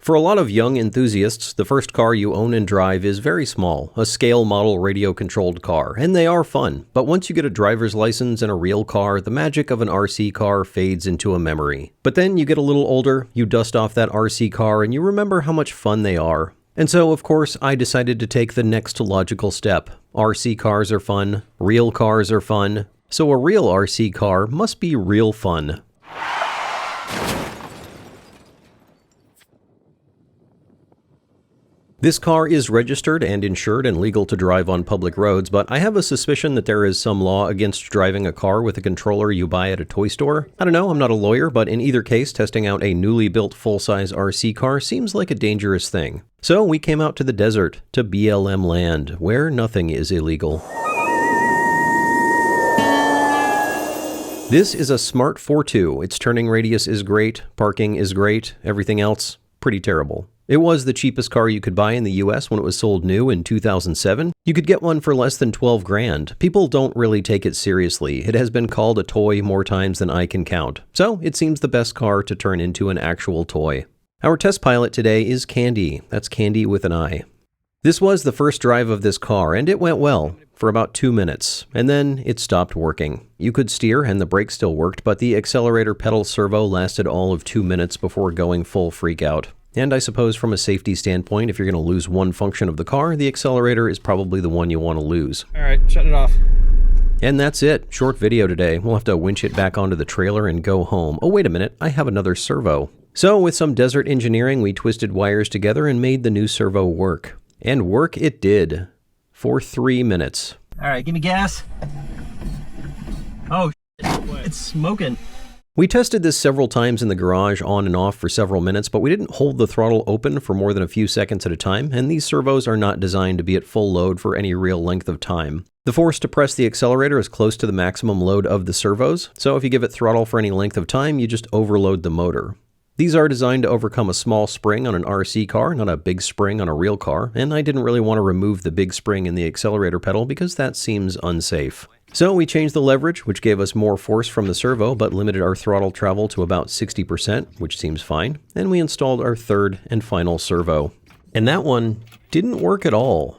For a lot of young enthusiasts, the first car you own and drive is very small, a scale model radio-controlled car, and they are fun. But once you get a driver's license and a real car, the magic of an RC car fades into a memory. But then you get a little older, you dust off that RC car, and you remember how much fun they are. And so, of course, I decided to take the next logical step. RC cars are fun, real cars are fun, so a real RC car must be real fun. This car is registered and insured and legal to drive on public roads, but I have a suspicion that there is some law against driving a car with a controller you buy at a toy store. I don't know, I'm not a lawyer, but in either case, testing out a newly built full-size RC car seems like a dangerous thing. So we came out to the desert, to BLM land, where nothing is illegal. This is a Smart 4.2. Its turning radius is great, parking is great, everything else, pretty terrible. It was the cheapest car you could buy in the US when it was sold new in 2007. You could get one for less than 12 grand. People don't really take it seriously. It has been called a toy more times than I can count. So it seems the best car to turn into an actual toy. Our test pilot today is Candy. That's Candy with an I. This was the first drive of this car, and it went well for about 2 minutes, and then it stopped working. You could steer and the brake still worked, but the accelerator pedal servo lasted all of 2 minutes before going full freak out. And I suppose from a safety standpoint, if you're going to lose one function of the car, the accelerator is probably the one you want to lose. All right, shut it off. And that's it. Short video today. We'll have to winch it back onto the trailer and go home. Oh, wait a minute. I have another servo. So with some desert engineering, we twisted wires together and made the new servo work. And work it did. For 3 minutes. All right, give me gas. Oh, it's smoking. We tested this several times in the garage on and off for several minutes, but we didn't hold the throttle open for more than a few seconds at a time, and these servos are not designed to be at full load for any real length of time. The force to press the accelerator is close to the maximum load of the servos, so if you give it throttle for any length of time, you just overload the motor. These are designed to overcome a small spring on an RC car, not a big spring on a real car, and I didn't really want to remove the big spring in the accelerator pedal because that seems unsafe. So we changed the leverage, which gave us more force from the servo, but limited our throttle travel to about 60%, which seems fine, and we installed our third and final servo. And that one didn't work at all.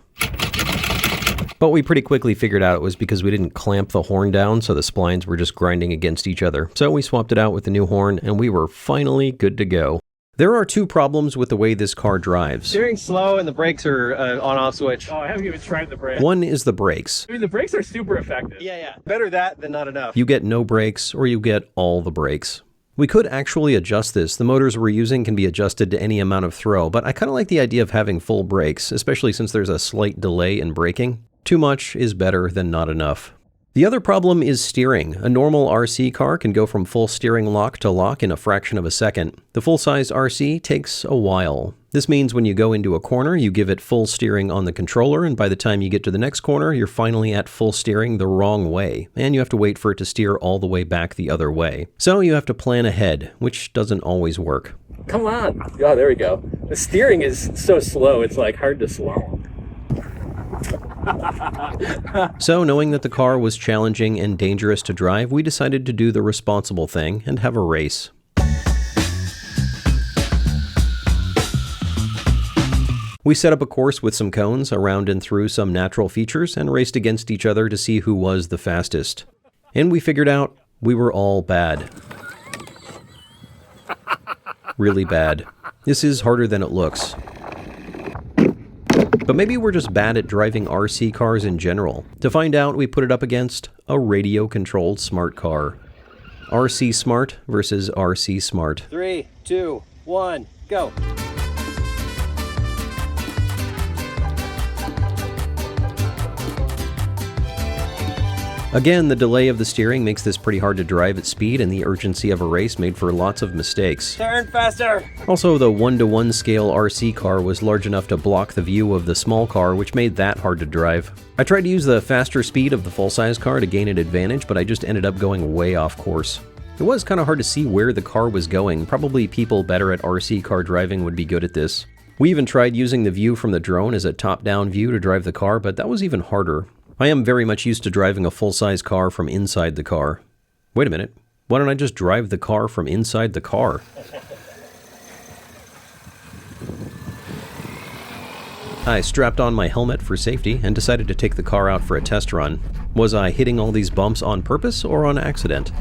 But we pretty quickly figured out it was because we didn't clamp the horn down, so the splines were just grinding against each other. So we swapped it out with the new horn, and we were finally good to go. There are two problems with the way this car drives. Steering slow and the brakes are on-off switch. Oh, I haven't even tried the brakes. One is the brakes. I mean, the brakes are super effective. Yeah. Better that than not enough. You get no brakes, or you get all the brakes. We could actually adjust this. The motors we're using can be adjusted to any amount of throw, but I kind of like the idea of having full brakes, especially since there's a slight delay in braking. Too much is better than not enough. The other problem is steering. A normal RC car can go from full steering lock to lock in a fraction of a second. The full-size RC takes a while. This means when you go into a corner, you give it full steering on the controller, and by the time you get to the next corner, you're finally at full steering the wrong way, and you have to wait for it to steer all the way back the other way. So you have to plan ahead, which doesn't always work. Come on. Oh, there we go. The steering is so slow, it's like hard to slow. So, knowing that the car was challenging and dangerous to drive, we decided to do the responsible thing and have a race. We set up a course with some cones around and through some natural features and raced against each other to see who was the fastest. And we figured out we were all bad. Really bad. This is harder than it looks. But maybe we're just bad at driving RC cars in general. To find out, we put it up against a radio-controlled smart car. RC Smart versus RC Smart. 3, 2, 1, go. Again, the delay of the steering makes this pretty hard to drive at speed, and the urgency of a race made for lots of mistakes. Turn faster. Also, the 1-to-1 scale RC car was large enough to block the view of the small car, which made that hard to drive. I tried to use the faster speed of the full-size car to gain an advantage, but I just ended up going way off course. It was kind of hard to see where the car was going. Probably people better at RC car driving would be good at this. We even tried using the view from the drone as a top-down view to drive the car, but that was even harder. I am very much used to driving a full-size car from inside the car. Wait a minute, why don't I just drive the car from inside the car? I strapped on my helmet for safety and decided to take the car out for a test run. Was I hitting all these bumps on purpose or on accident?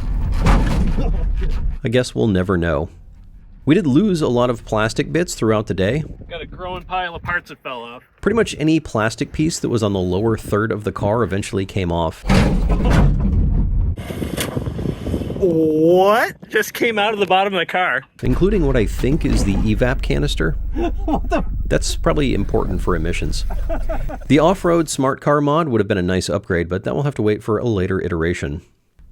I guess we'll never know. We did lose a lot of plastic bits throughout the day. Got a growing pile of parts that fell off. Pretty much any plastic piece that was on the lower third of the car eventually came off. What? Just came out of the bottom of the car. Including what I think is the evap canister. That's probably important for emissions. The off-road smart car mod would have been a nice upgrade, but that will have to wait for a later iteration.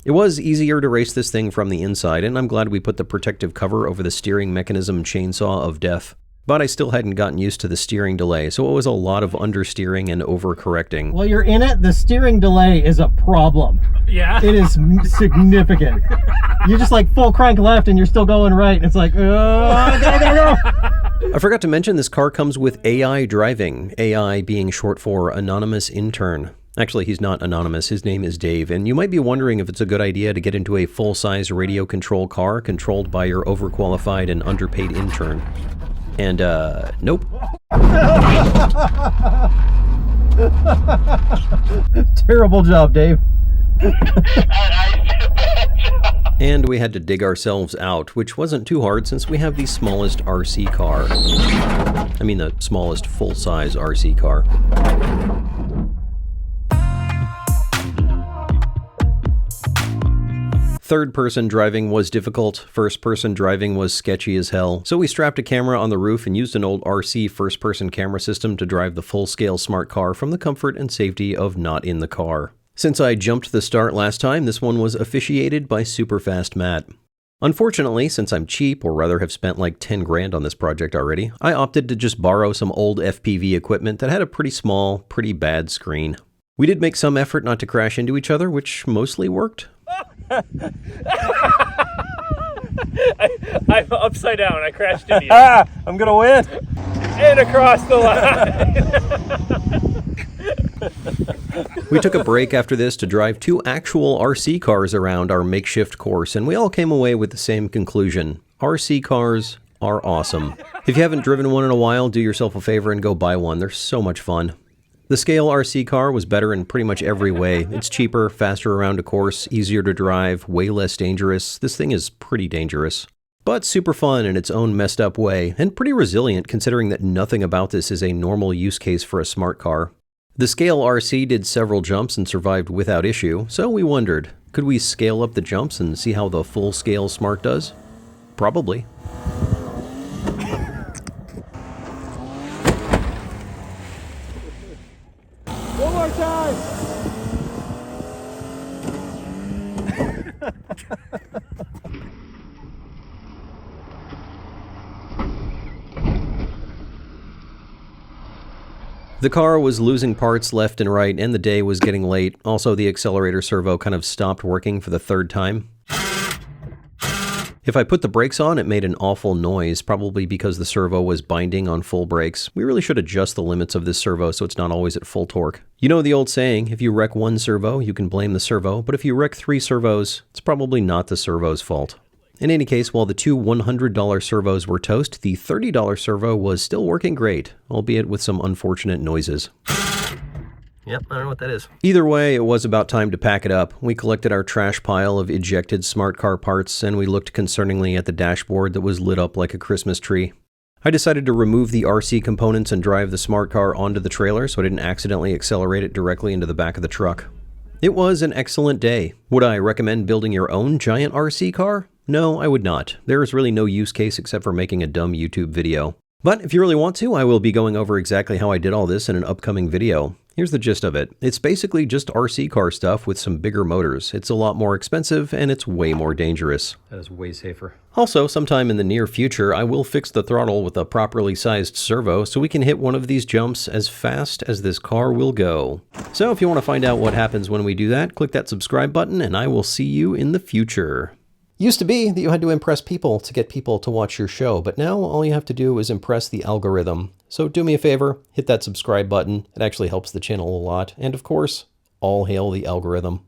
It was easier to race this thing from the inside, and I'm glad we put the protective cover over the steering mechanism chainsaw of death. But I still hadn't gotten used to the steering delay, so it was a lot of understeering and overcorrecting. While you're in it, the steering delay is a problem. Yeah. It is significant. You just like full crank left and you're still going right. And it's like, go. I forgot to mention this car comes with AI driving, AI being short for Anonymous Intern. Actually, he's not anonymous, his name is Dave, and you might be wondering if it's a good idea to get into a full-size radio control car controlled by your overqualified and underpaid intern. And, nope. Terrible job, Dave. And we had to dig ourselves out, which wasn't too hard since we have the smallest RC car. I mean the smallest full-size RC car. Third-person driving was difficult, first-person driving was sketchy as hell, so we strapped a camera on the roof and used an old RC first-person camera system to drive the full-scale smart car from the comfort and safety of not in the car. Since I jumped the start last time, this one was officiated by Superfast Matt. Unfortunately, since I'm cheap, or rather have spent like 10 grand on this project already, I opted to just borrow some old FPV equipment that had a pretty small, pretty bad screen. We did make some effort not to crash into each other, which mostly worked. I'm upside down. I crashed into you. I'm gonna win. And across the line. We took a break after this to drive 2 actual RC cars around our makeshift course, and we all came away with the same conclusion. RC cars are awesome. If you haven't driven one in a while, do yourself a favor and go buy one. They're so much fun. The scale RC car was better in pretty much every way. It's cheaper, faster around a course, easier to drive, way less dangerous. This thing is pretty dangerous. But super fun in its own messed up way, and pretty resilient considering that nothing about this is a normal use case for a smart car. The scale RC did several jumps and survived without issue, so we wondered, could we scale up the jumps and see how the full-scale smart does? Probably. One more time. The car was losing parts left and right, and the day was getting late. Also, the accelerator servo kind of stopped working for the 3rd time. If I put the brakes on, it made an awful noise, probably because the servo was binding on full brakes. We really should adjust the limits of this servo so it's not always at full torque. You know the old saying, if you wreck one servo, you can blame the servo, but if you wreck 3 servos, it's probably not the servo's fault. In any case, while the 2 $100 servos were toast, the $30 servo was still working great, albeit with some unfortunate noises. Yep, I don't know what that is. Either way, it was about time to pack it up. We collected our trash pile of ejected smart car parts, and we looked concerningly at the dashboard that was lit up like a Christmas tree. I decided to remove the RC components and drive the smart car onto the trailer so I didn't accidentally accelerate it directly into the back of the truck. It was an excellent day. Would I recommend building your own giant RC car? No, I would not. There is really no use case except for making a dumb YouTube video. But if you really want to, I will be going over exactly how I did all this in an upcoming video. Here's the gist of it. It's basically just RC car stuff with some bigger motors. It's a lot more expensive and it's way more dangerous. That is way safer. Also, sometime in the near future, I will fix the throttle with a properly sized servo so we can hit one of these jumps as fast as this car will go. So if you want to find out what happens when we do that, click that subscribe button and I will see you in the future. Used to be that you had to impress people to get people to watch your show, but now all you have to do is impress the algorithm. So do me a favor, hit that subscribe button. It actually helps the channel a lot. And of course, all hail the algorithm.